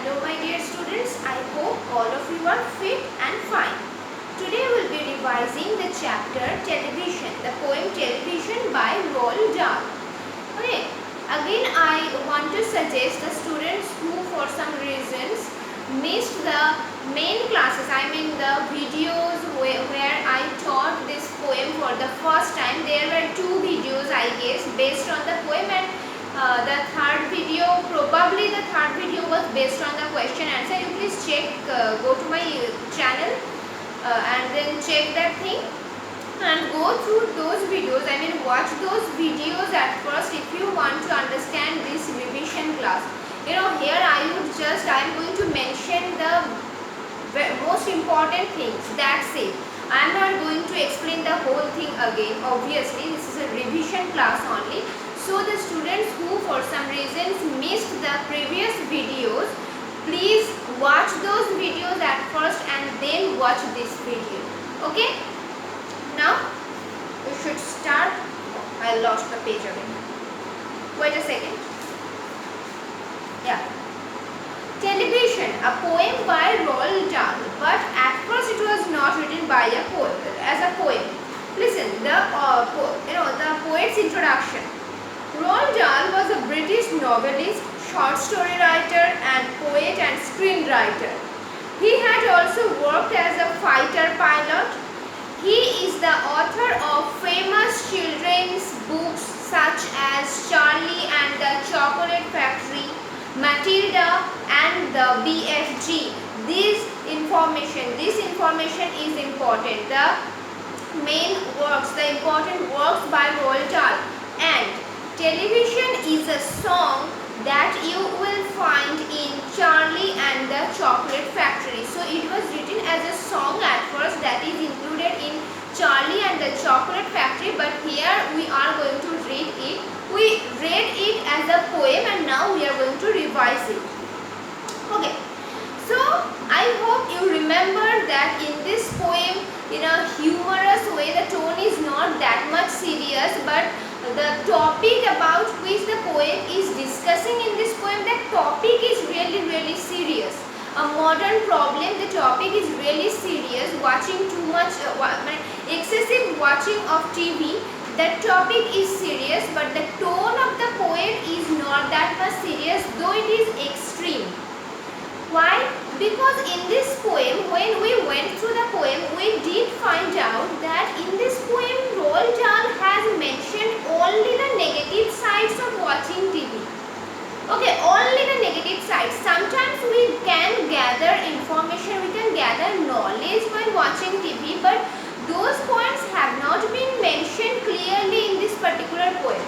Hello my dear students, I hope all of you are fit and fine. Today we will be revising the chapter Television, the poem Television by Roald Dahl. Okay, again I want to suggest the students who for some reasons missed the main classes, I mean the videos where I taught this poem for the first time. There were two videos I guess based on the poem, and the third video, probably the third video was based on the question answer. You please check, go to my channel and then check that thing and go through those videos. I mean watch those videos at first if you want to understand this revision class. You know, here I am going to mention the most important things. That's it. I am not going to explain the whole thing again. Obviously this is a revision class only. So the students who for some reasons missed the previous videos, please watch those videos at first and then watch this video. Okay? Now we should start. I lost the page again. Wait a second. Yeah. Television, a poem by Roald Dahl, but at first it was not written by a poet as a poem. Listen, the poet's introduction. Roald Dahl was a British novelist, short story writer and poet and screenwriter. He had also worked as a fighter pilot. He is the author of famous children's books such as Charlie and the Chocolate Factory, Matilda and the BFG. This information is important. The important works by Roald Dahl. And Television is a song that you will find in Charlie and the Chocolate Factory. So it was written as a song at first, that is included in Charlie and the Chocolate Factory, but here we are going to read it. We read it as a poem and now we are going to revise it. Okay. So I hope you remember that in this poem, in a humorous way, the tone is not that much serious, but the topic about which the poet is discussing in this poem, that topic is really serious. A modern problem, the topic is really serious. Watching too much, excessive watching of TV, that topic is serious, but the tone of the poem is not that much serious, though it is extreme. Why? Because in this poem, when we went through the poem, we did find out that in this poem, Roald Dahl has mentioned only the negative sides of watching TV. Okay, only the negative sides. Sometimes we can gather information, we can gather knowledge while watching TV, but those points have not been mentioned clearly in this particular poem.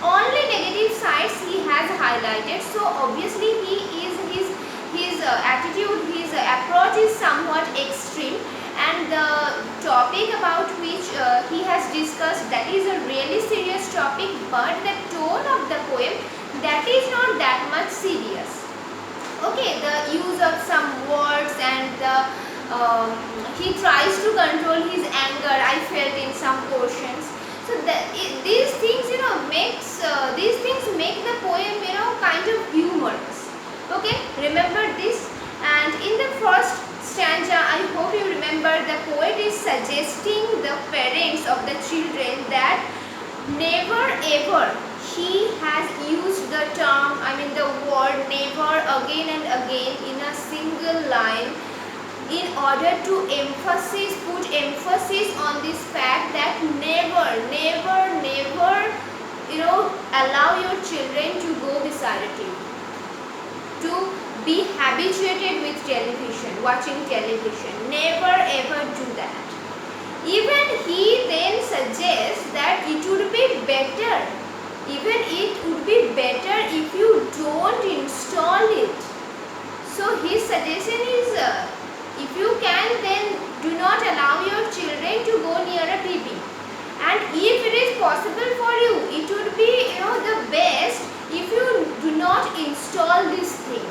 Only negative sides he has highlighted. So obviously his attitude, his approach is somewhat extreme, and the topic about which he has discussed, that is a really serious topic, but the tone of the poem, that is not that much serious. Okay, the use of some words and he tries to control his anger, I felt in some portions. So these things, these things make the poem, kind of humorous. Okay, remember this. And in the first stanza, I hope you remember, the poet is suggesting the parents of the children that never ever he has used the term, the word never again and again in a single line, in order to put emphasis on this fact that never allow your children to go beside a TV, to be habituated with television, watching television. Never ever do that. Even he then suggests that it would be better, if you don't install it. So his suggestion is, if you can, then do not allow your children to go near a TV. And if it is possible for you, it would be the best if you do not install this thing.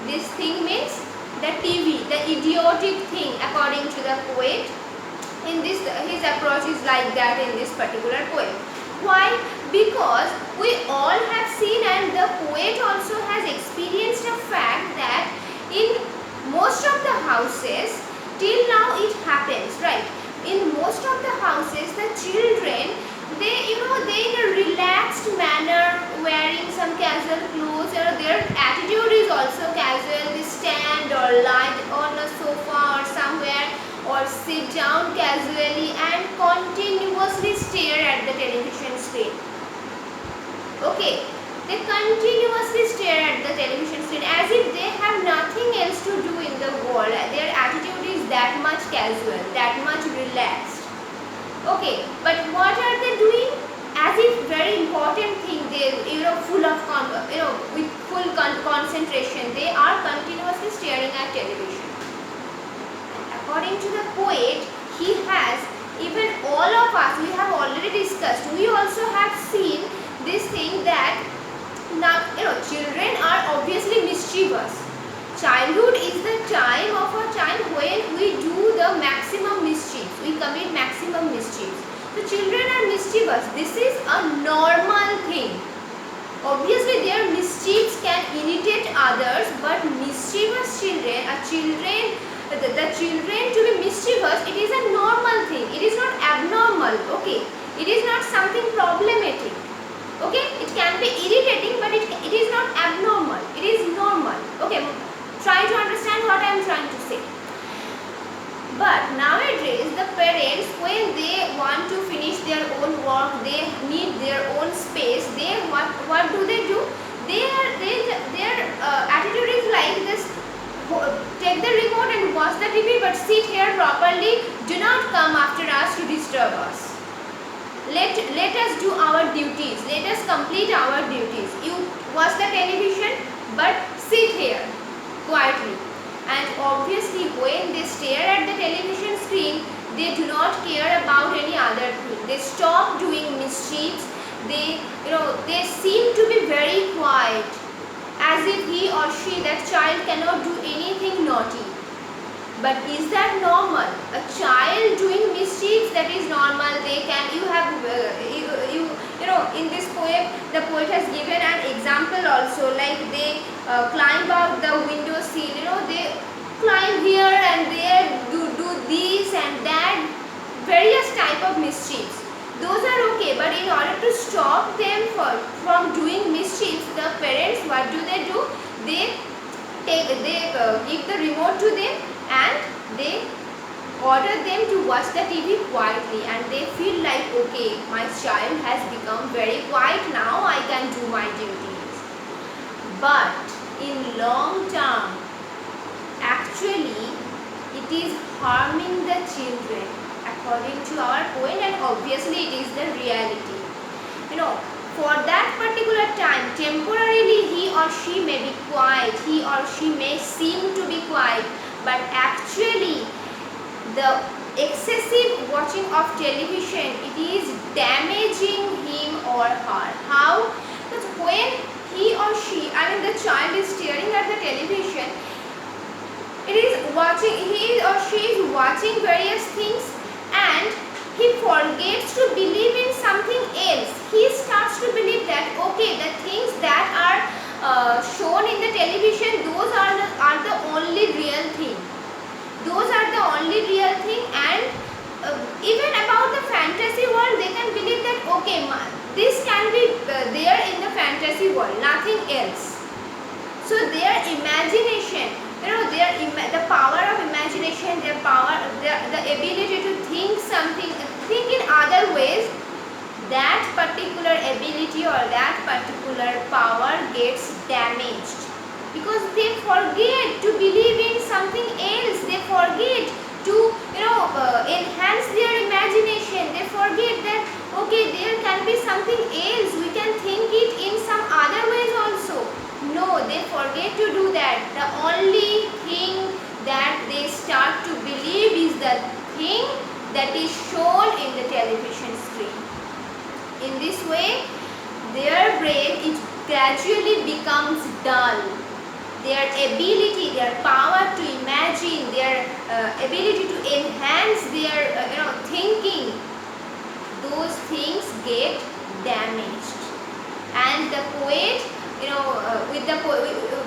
This thing means the TV, the idiotic thing, according to the poet. In this, his approach is like that in this particular poem. Why? Because we all have seen, and the poet also has experienced a fact that houses, till now it happens, right? In most of the houses, the children, they they in a relaxed manner, wearing some casual clothes, or their attitude is also casual. They stand or lie on a sofa or somewhere, or sit down casually and continuously stare at the television screen. Okay, they continuously stare at the television screen as if they have nothing else to do in the world. Their attitude is that much casual, that much relaxed. Okay, but what are they doing? As if very important thing, they full of with full concentration, they are continuously staring at television. According to the poet, he has, even all of us, we have already discussed, we also have seen this thing that now children are obviously mischievous. Childhood is the time of a time when we do the maximum mischief, we commit maximum mischief. So children are mischievous. This is a normal thing. Obviously their mischiefs can irritate others, but mischievous children, the children to be mischievous, it is a normal thing. It is not abnormal. Okay, it is not something problematic. Okay, it can be irritating, but it is not abnormal. It is normal. Okay, try to understand what I am trying to say. But nowadays the parents, when they want to finish their own work, they need their own space, they what do? Their attitude is like this: take the remote and watch the TV, but sit here properly. Do not come after us to disturb us. Let us do our duties. Let us complete our duties. You watch the television, but sit here quietly. And obviously when they stare at the television screen, they do not care about any other thing. They stop doing mischiefs. They seem to be very quiet, as if he or she, that child, cannot do anything naughty. But is that normal? A child doing mischiefs, that is normal. They can, in this poem, the poet has given an example also, like they climb out the window sill, they climb here and there, do this and that, various type of mischiefs. Those are okay, but in order to stop them from doing mischiefs, the parents, what do? They give the remote to them and they order them to watch the TV quietly, and they feel like, okay, my child has become very quiet now, I can do my duties. But in long term, actually it is harming the children, according to our poet, and obviously it is the reality. For that particular time, temporarily he or she may be quiet, he or she may seem to be quiet, but actually the excessive watching of television, it is damaging him or her. How? Because when he or she, the child is staring at the television, he or she is watching various things, and he forgets to believe in something else. He starts to believe that, okay, the things that are shown in the television, those are the only real thing. Those are the only real thing, and even about the fantasy world, they can believe that, okay, this can be there in the fantasy world, nothing else. So their imagination, the power of imagination, their power, the ability to think in other ways, that particular ability or that particular power gets damaged, because they forget to believe in something else. They forget to enhance their imagination. They forget that, okay, there can be something else, we can think it in some other ways also. No, they forget to do that. The only thing that they start to believe is the thing that is shown in the television screen. In this way, their brain, it gradually becomes dull. Their ability, their power to imagine, their ability to enhance their thinking, those things get damaged. And the poet,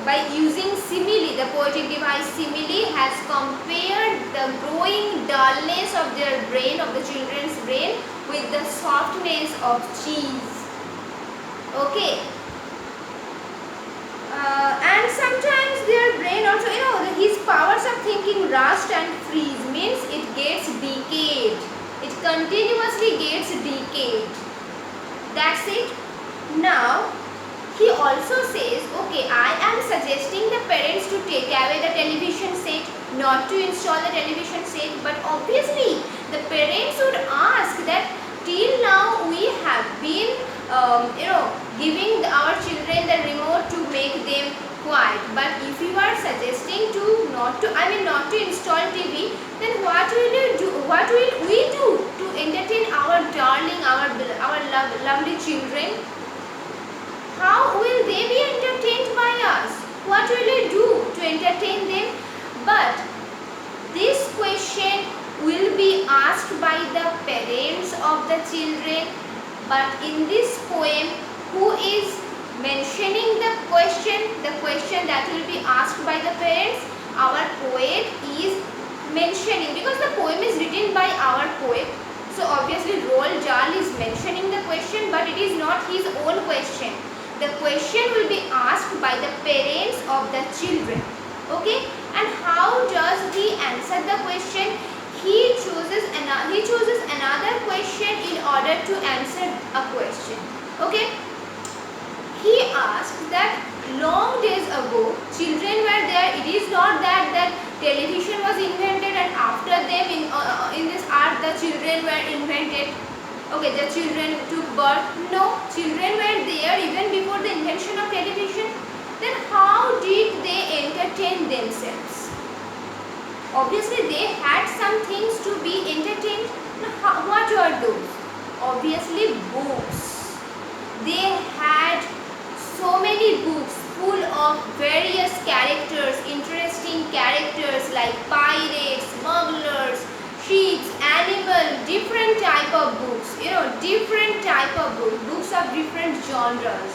by using simile, the poetic device simile has compared the growing dullness of their brain, of the children's brain, with the softness of cheese. Okay. And sometimes their brain also, his powers of thinking rust and freeze, means it gets decayed. It continuously gets decayed. That's it. Now, he also says, okay, I am suggesting the parents to take away the television set, not to install the television set, but obviously the parents would ask that till now we have been giving our children the remote to make them quiet, but if you are suggesting to not to install TV, then what will you do? What will we do to entertain our darling, our lovely children? How will they be entertained by us? What will we do to entertain them? But this question will be asked by the parents of the children. But in this poem, who is mentioning the question that will be asked by the parents? Our poet is mentioning, because the poem is written by our poet. So obviously Roald Dahl is mentioning the question, but it is not his own question. The question will be asked by the parents of the children. Okay? And how does he answer the question? He chooses another question in order to answer a question. Okay? He asks that long days ago children were there. It is not that television was invented and after them in this art the children were invented. Okay, the children took birth. No, children were there even before the invention of television. Then how did they entertain themselves? Obviously they had some things to be entertained. Now, what are those? Obviously books. They had so many books full of various characters, interesting characters like pirates, smugglers, sheets, animal, different type of books, different type of books of different genres.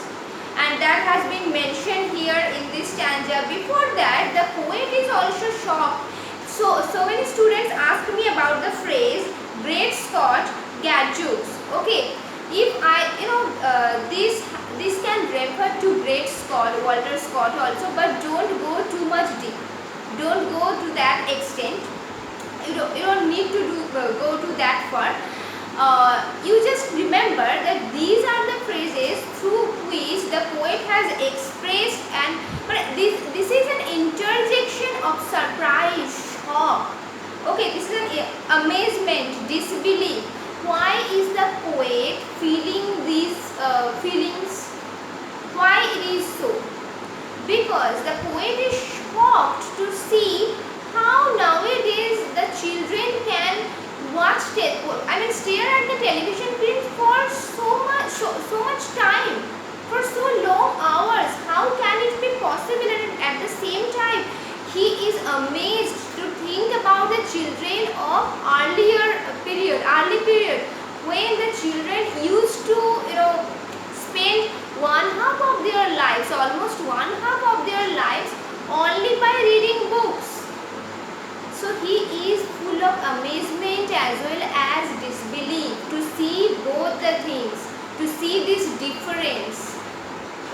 And that has been mentioned here in this stanza. Before that, the poet is also shocked. So many students ask me about the phrase Great Scott Gadzooks. Okay, if I, this can refer to Great Scott, Walter Scott also, but don't go too much deep. Don't go to that extent. You don't need to go to that far. You just remember that these are the phrases through which the poet has expressed, and this is an interjection of surprise, shock. Okay, this is an amazement, disbelief. Why is the poet feeling these feelings? Why it is so? Because the poet is shocked to see how nowadays the children can stare at the television screen for so much time, for so long hours. How can it be possible? And at the same time, he is amazed to think about the children of early period, when the children used to spend one-half of their lives, almost one-half of their lives, only by reading books. So he is full of amazement as well as disbelief to see both the things, to see this difference.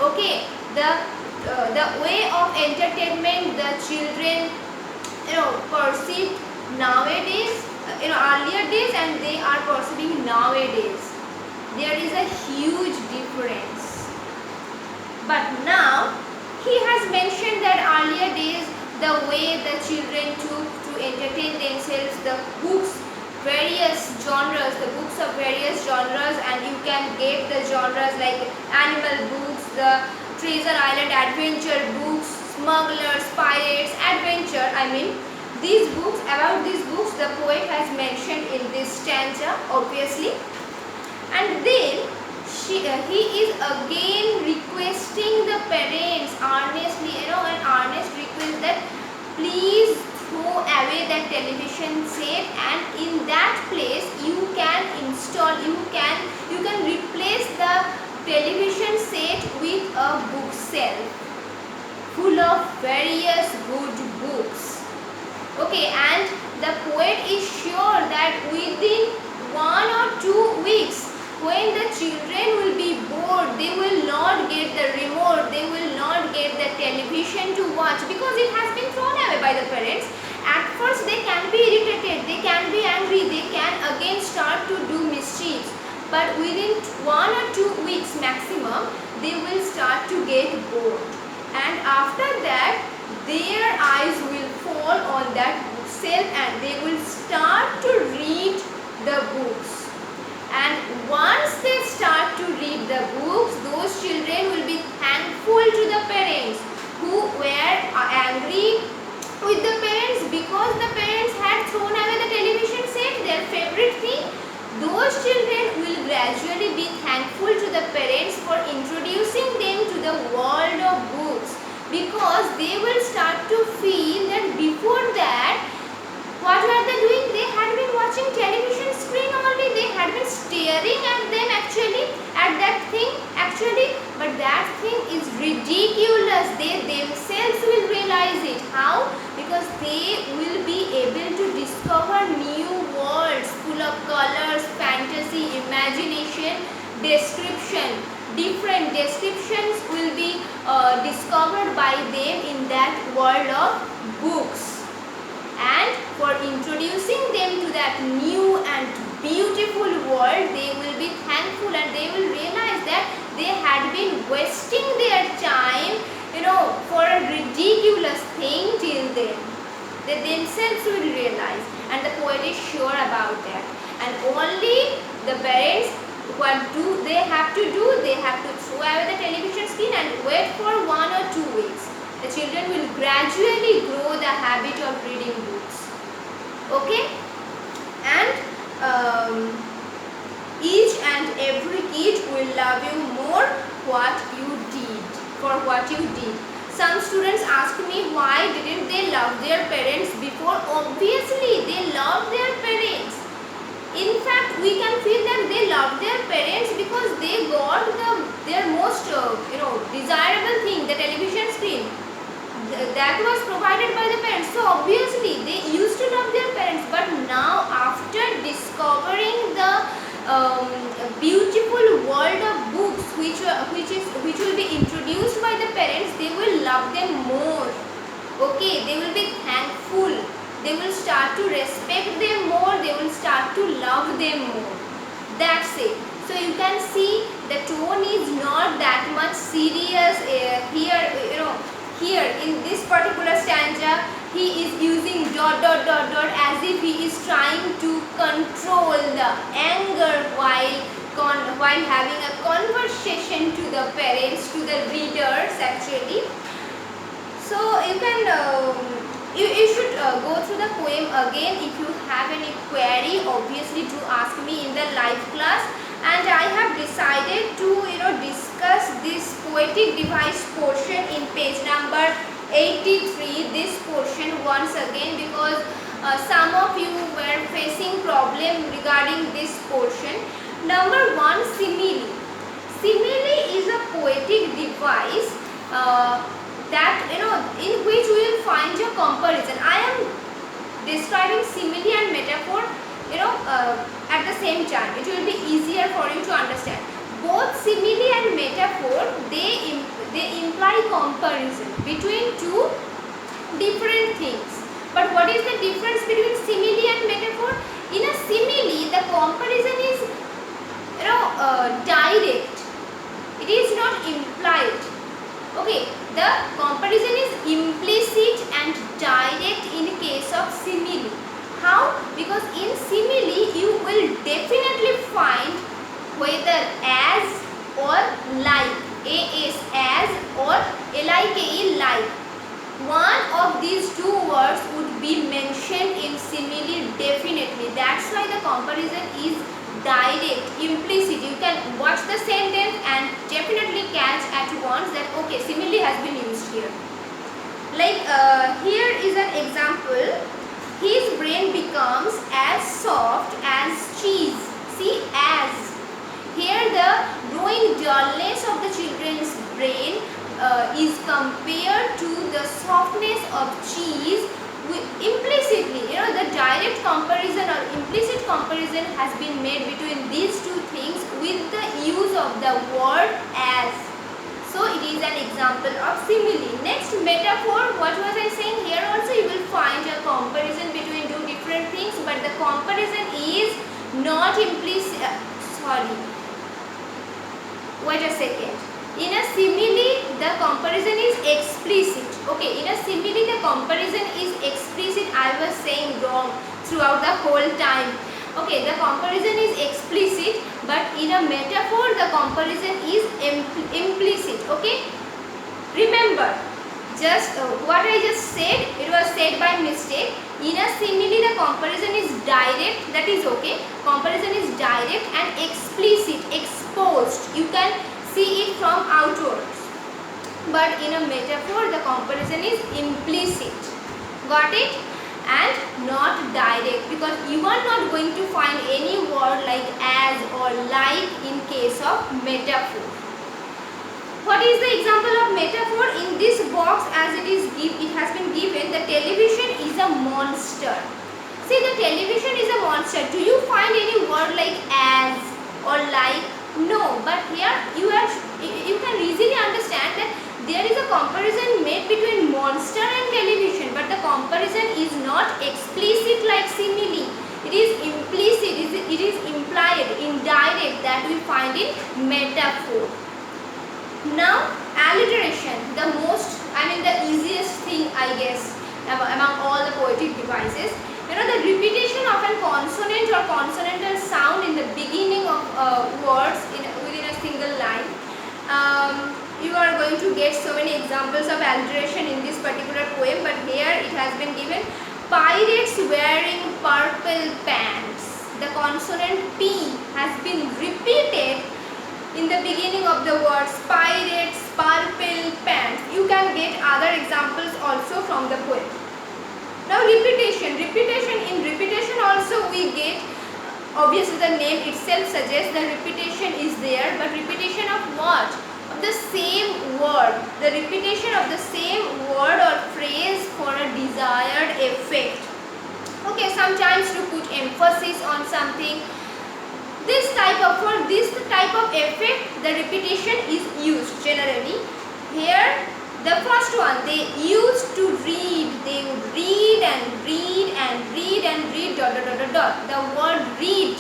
Okay, the way of entertainment the children perceived nowadays, earlier days, and they are perceiving nowadays. There is a huge difference. But now he has mentioned that earlier days, the way the children took to entertain themselves, the books, various genres, the books of various genres, and you can get the genres like animal books, the Treasure Island adventure books, smugglers, pirates, adventure. About these books the poet has mentioned in this stanza, obviously. And then he is again requesting the parents earnestly, an earnest request that please throw away that television set, and in that place you can replace the television set with a bookshelf full of of various good books. Okay, and the poet is sure that within 1 or 2 weeks, when the children will be bored, they will not get the remote, they will not get the television to watch because it has been thrown away by the parents. At first they can be irritated, they can be angry, they can again start to do mischiefs. But within 1 or 2 weeks maximum, they will start to get bored. And after that, their eyes will fall on that bookshelf and they will start to read the books. And once they start to read the books, those children will be thankful to the parents who were angry with the parents because the parents had thrown away the television set, their favorite thing. Those children will gradually be thankful to the parents for introducing them to the world of books, because they will start to feel that before that, what were they doing? They had been watching television screen only. They had been staring at them actually, at that thing actually. But that thing is ridiculous. They themselves will realize it. How? Because they will be able to discover new worlds full of colors, fantasy, imagination, description. Different descriptions will be discovered by them in that world of books. And for introducing them to that new and beautiful world, they will be thankful and they will realize that they had been wasting their time, for a ridiculous thing till then. They themselves will realize, and the poet is sure about that. And only the parents, what do they have to do? They have to throw away the television screen and wait for 1 or 2 weeks. The children will gradually grow the habit of reading books. Okay? And each and every kid will love you more for what you did. Some students ask me why didn't they love their parents before? Obviously, they love their parents. In fact, we can feel that they love their parents because they got their most desirable thing, the television screen. That was provided by the parents. So obviously they used to love their parents, but now after discovering the beautiful world of books which will be introduced by the parents, they will love them more. Okay, they will be thankful, they will start to respect them more, they will start to love them more. That's it. So you can see the tone is not that much serious here in this particular stanza. He is using ... as if he is trying to control the anger while having a conversation to the parents, to the readers actually. So you can you should go through the poem again. If you have any query, obviously to ask me in the live class. And I have decided to discuss this poetic device portion in page number 83, this portion once again, because some of you were facing problem regarding this portion. Number 1, simile. Simile is a poetic device that in which we will find a comparison. I am describing simile and metaphor at the same time. It will be easier for you to understand. Both simile and metaphor, they imply comparison between two different things. But what is the difference between simile and metaphor? In a simile, the comparison is direct. It is not implied. Okay, the comparison is implicit and direct in case of simile. How? Because in simile you will definitely find whether as or like, as or like. One of these two words would be mentioned in simile definitely. That's why the comparison is direct, implicit. You can watch the sentence and definitely catch at once that okay, simile has been used here. Like here is an example. His brain becomes as soft as cheese. See, as. Here the growing dullness of the children's brain is compared to the comparison has been made between these two things with the use of the word as. So it is an example of simile. Next, metaphor. What was I saying? Here also you will find a comparison between two different things, but the comparison is not implicit. Wait a second. In a simile, the comparison is explicit. Okay, in a simile, the comparison is explicit. I was saying wrong throughout the whole time. Okay, the comparison is explicit, but in a metaphor, the comparison is implicit. Okay, remember, just what I just said, it was said by mistake. In a simile, the comparison is direct. That is okay. Comparison is direct and explicit, exposed. You can see it from outwards. But in a metaphor, the comparison is implicit. Got it? And not direct, because you are not going to find any word like as or like in case of metaphor. What is the example of metaphor? In this box, as it has been given, the television is a monster. See, the television is a monster. Do you find any word like as or like? No, but here you can easily understand that there is a comparison made between monster and television, but the comparison is not explicit like simile. It is implicit, it is implied, indirect, that we find in metaphor. Now, alliteration, the easiest thing, I guess, among all the poetic devices. You know, the repetition of a consonant or consonantal sound in the beginning of words within a single line. You are going to get so many examples of alliteration in this particular poem, but here it has been given: pirates wearing purple pants. The consonant P has been repeated in the beginning of the words pirates, purple pants. You can get other examples also from the poem. Now repetition. In repetition also we get, obviously the name itself suggests the repetition is there, but repetition of what? Of the same word. The repetition of the same word or phrase for a desired effect. Okay, sometimes to put emphasis on something. For this type of effect, the repetition is used generally. Here, the first one, they used to read. They would read and read and read and read ... The word read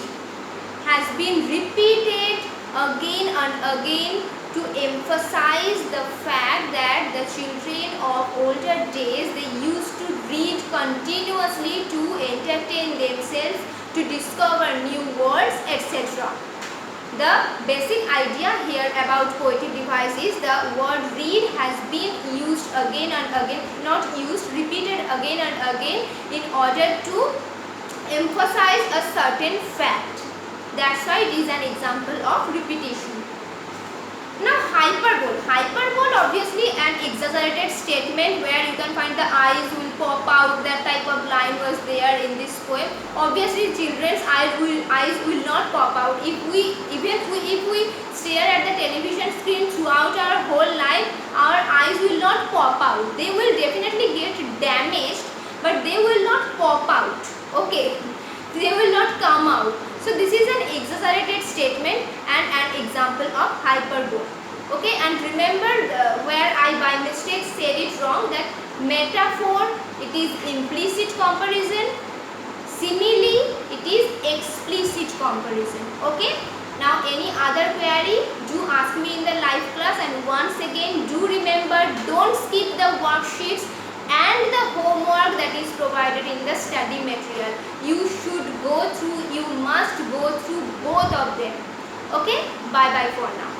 has been repeated again and again to emphasize the fact that the children of older days, they used to read continuously to entertain themselves, to discover new words, etc. The basic idea here about poetic device is the word read has been used again and again, repeated again and again in order to emphasize a certain fact. That's why it is an example of repetition. Now hyperbole. Hyperbole, obviously an exaggerated statement where you can find the eyes will pop out. That type of line was there in this poem. Obviously children's eyes will not pop out. If we stare at the television screen throughout our whole life, our eyes will not pop out. They will definitely get damaged, but they will not pop out. Okay, they will not come out. So this is an exaggerated statement and an example of hyperbole. Okay, and remember where I by mistake said it wrong, that metaphor, it is implicit comparison, simile, it is explicit comparison. Okay, now any other query, do ask me in the live class, and once again do remember, don't skip the worksheets and the homework that is provided in the study material. You should go through, you must go through both of them. Okay, bye bye for now.